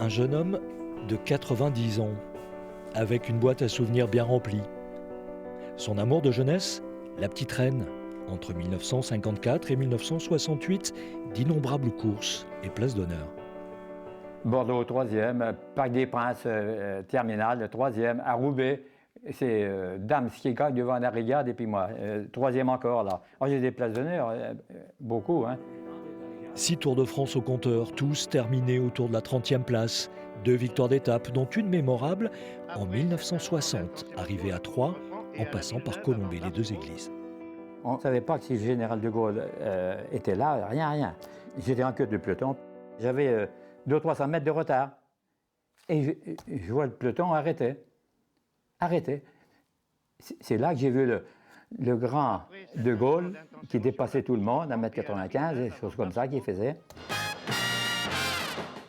Un jeune homme de 90 ans, avec une boîte à souvenirs bien remplie. Son amour de jeunesse, la petite reine. Entre 1954 et 1968, d'innombrables courses et places d'honneur. Bordeaux, 3e, Parc des Princes, terminal, 3e, à Roubaix, c'est Dame qui gagne devant la Régade, et puis moi, 3e encore là. Oh, j'ai des places d'honneur, beaucoup. 6 Tours de France au compteur, tous terminés autour de la 30e place. 2 victoires d'étape, dont une mémorable en 1960, arrivée à Troyes, en passant par Colombey, les 2 églises. On ne savait pas que si le général de Gaulle était là, rien. J'étais en queue de peloton. J'avais 200-300 mètres de retard. Et je vois le peloton arrêter. C'est là que j'ai vu le grand de Gaulle qui dépassait tout le monde, 1m95, des choses comme ça qu'il faisait.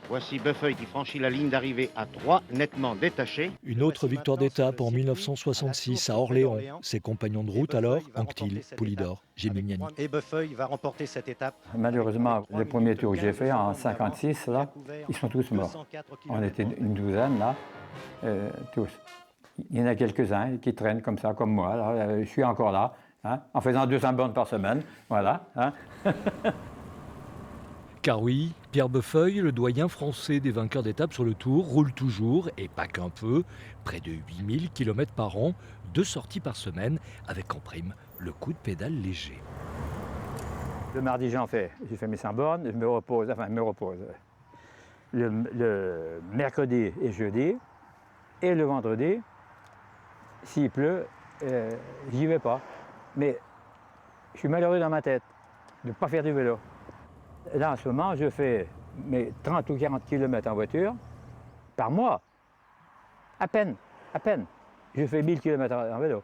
Voici Beffeuil qui franchit la ligne d'arrivée à 3, nettement détaché. Une autre victoire d'étape en 1966 à Orléans. Ses compagnons de route alors, Anquetil, Poulidor, Géminiani. Et Beffeuil va remporter cette étape. Malheureusement, le premier tour que j'ai fait en 56, là, ils sont tous morts. On était une douzaine, là, tous. Il y en a quelques-uns qui traînent comme ça, comme moi. Là. Je suis encore là, en faisant 200 bornes par semaine. Voilà. Car oui, Pierre Beffeuil, le doyen français des vainqueurs d'étapes sur le Tour, roule toujours, et pas qu'un peu, près de 8000 km par an, 2 sorties par semaine, avec en prime le coup de pédale léger. Le mardi, j'ai fait mes 100 bornes, je me repose. Le mercredi et jeudi, et le vendredi, s'il pleut, j'y vais pas. Mais je suis malheureux dans ma tête de ne pas faire du vélo. Là, en ce moment, je fais mes 30 ou 40 km en voiture par mois. À peine. Je fais 1000 km en vélo.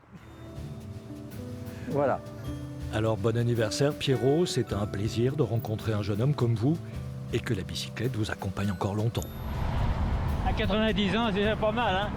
Voilà. Alors bon anniversaire Pierrot, c'est un plaisir de rencontrer un jeune homme comme vous et que la bicyclette vous accompagne encore longtemps. À 90 ans, c'est déjà pas mal, hein.